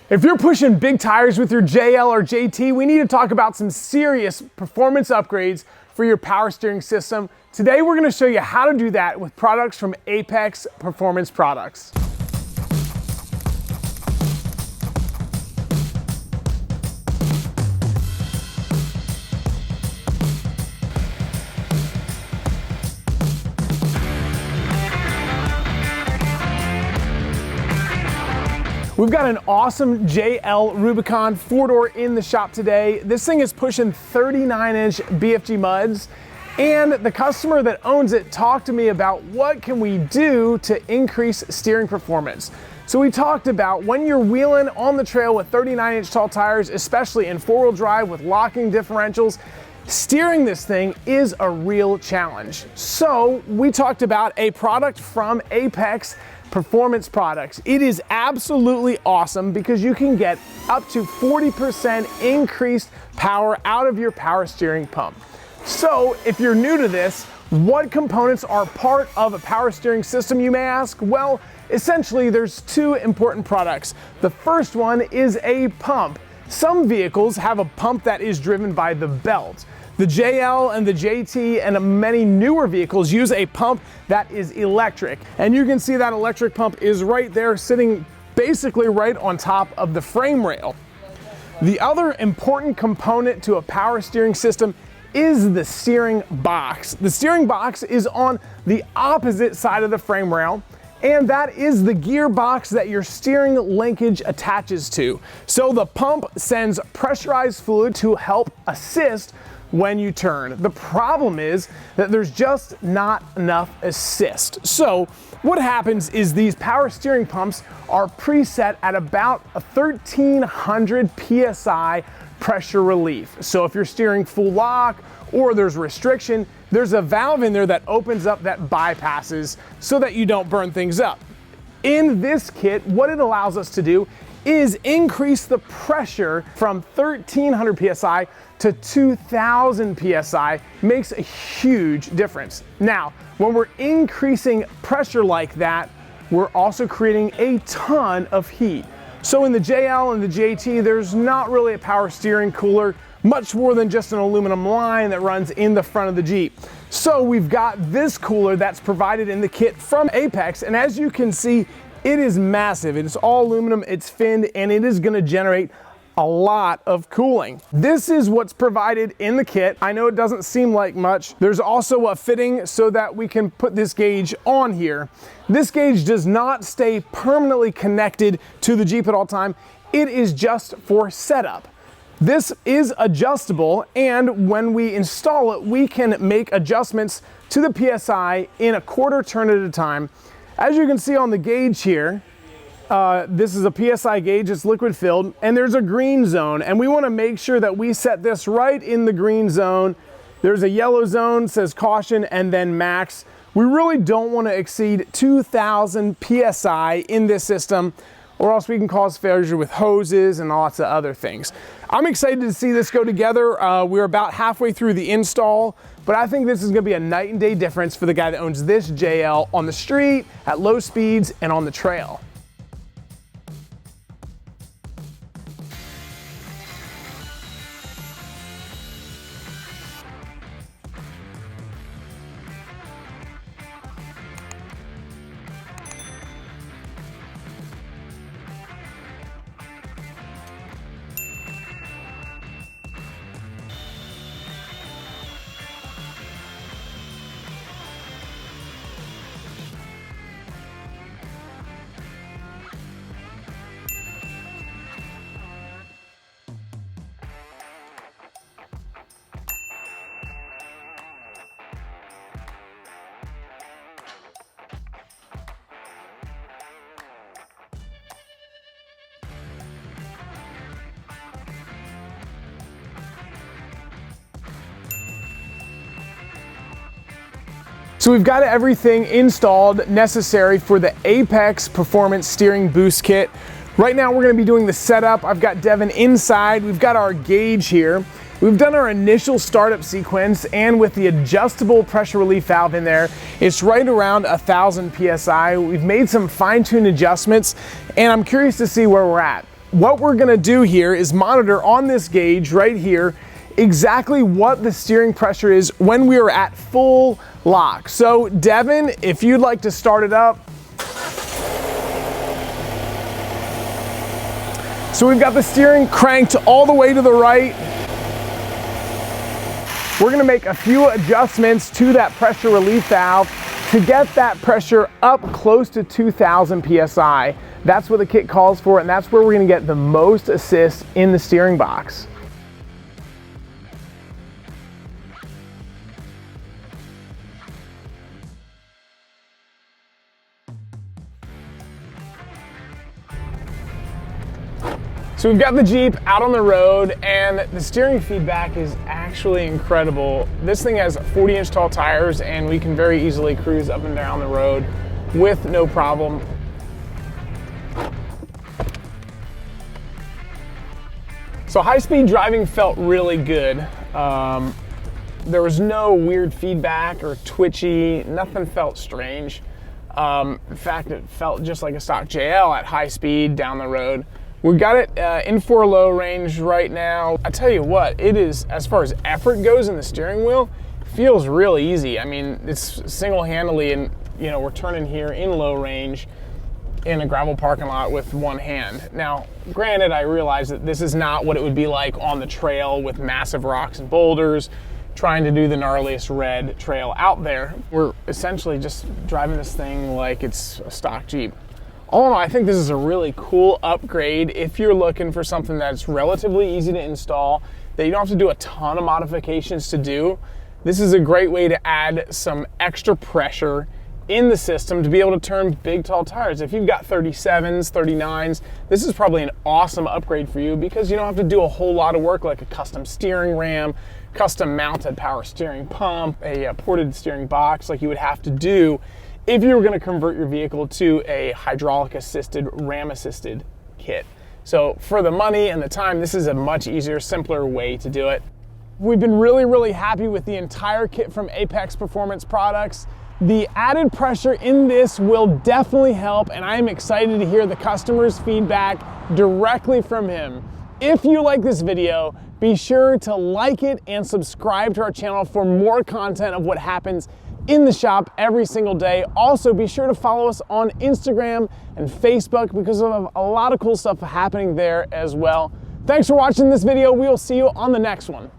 If you're pushing big tires with your JL or JT, we need to talk about some serious performance upgrades for your power steering system. Today, we're gonna show you how to do that with products from Apex Performance Products. We've got an awesome JL Rubicon 4-door in the shop today. This thing is pushing 39-inch BFG muds, and the customer that owns it talked to me about what can we do to increase steering performance. So we talked about when you're wheeling on the trail with 39-inch tall tires, especially in four-wheel drive with locking differentials, steering this thing is a real challenge. So we talked about a product from Apex Performance Products. It is absolutely awesome because you can get up to 40% increased power out of your power steering pump. So if you're new to this, what components are part of a power steering system, you may ask? Well, essentially there's two important products. The first one is a pump. Some vehicles have a pump that is driven by the belt. The JL and the JT and many newer vehicles use a pump that is electric. And you can see that electric pump is right there sitting basically right on top of the frame rail. The other important component to a power steering system is the steering box. The steering box is on the opposite side of the frame rail, and that is the gearbox that your steering linkage attaches to. So the pump sends pressurized fluid to help assist when you turn. The problem is that there's just not enough assist. So what happens is these power steering pumps are preset at about a 1300 PSI pressure relief. So if you're steering full lock or there's restriction, there's a valve in there that opens up that bypasses so that you don't burn things up. In this kit, what it allows us to do is increase the pressure from 1300 PSI to 2000 PSI. Makes a huge difference. Now, when we're increasing pressure like that, we're also creating a ton of heat. So in the JL and the JT, there's not really a power steering cooler, much more than just an aluminum line that runs in the front of the Jeep. So we've got this cooler that's provided in the kit from Apex, and as you can see, it is massive. It's all aluminum, it's finned, and it is gonna generate a lot of cooling. This is what's provided in the kit. I know it doesn't seem like much. There's also a fitting so that we can put this gauge on here. This gauge does not stay permanently connected to the Jeep at all time. It is just for setup. This is adjustable, and when we install it, we can make adjustments to the PSI in a quarter turn at a time. As you can see on the gauge here, this is a PSI gauge, it's liquid filled, and there's a green zone, and we wanna make sure that we set this right in the green zone. There's a yellow zone, says caution, and then max. We really don't wanna exceed 2000 PSI in this system, or else we can cause failure with hoses and lots of other things. I'm excited to see this go together. We're about halfway through the install, but I think this is gonna be a night and day difference for the guy that owns this JL on the street, at low speeds, and on the trail. So we've got everything installed necessary for the Apex Performance Steering Boost Kit. Right now we're gonna be doing the setup. I've got Devin inside. We've got our gauge here. We've done our initial startup sequence, and with the adjustable pressure relief valve in there, it's right around 1000 PSI. We've made some fine-tuned adjustments, and I'm curious to see where we're at. what we're gonna do here is monitor on this gauge right here exactly what the steering pressure is when we are at full lock. So Devin, if you'd like to start it up. So we've got the steering cranked all the way to the right. We're gonna make a few adjustments to that pressure relief valve to get that pressure up close to 2,000 PSI. That's what the kit calls for, and that's where we're gonna get the most assist in the steering box. So we've got the Jeep out on the road, and the steering feedback is actually incredible. This thing has 40-inch tall tires, and we can very easily cruise up and down the road with no problem. So high-speed driving felt really good. There was no weird feedback or twitchy, nothing felt strange. In fact, it felt just like a stock JL at high speed down the road. We got it in 4 low range right now. I tell you what, it is, as far as effort goes in the steering wheel, feels really easy. I mean, it's single-handedly, and you know, we're turning here in low range in a gravel parking lot with one hand. Now, granted, I realize that this is not what it would be like on the trail with massive rocks and boulders, trying to do the gnarliest red trail out there. We're essentially just driving this thing like it's a stock Jeep. All in all, I think this is a really cool upgrade if you're looking for something that's relatively easy to install, that you don't have to do a ton of modifications to do. This is a great way to add some extra pressure in the system to be able to turn big, tall tires. If you've got 37s, 39s, this is probably an awesome upgrade for you because you don't have to do a whole lot of work like a custom steering ram, custom mounted power steering pump, a ported steering box like you would have to do if you were going to convert your vehicle to a hydraulic assisted, ram assisted kit. So for the money and the time, this is a much easier, simpler way to do it. We've been really happy with the entire kit from Apex Performance Products. The added pressure in this will definitely help, and I am excited to hear the customer's feedback directly from him. If you like this video, be sure to like it and subscribe to our channel for more content of what happens in the shop every single day. Also, be sure to follow us on Instagram and Facebook because of a lot of cool stuff happening there as well. Thanks for watching this video. We will see you on the next one.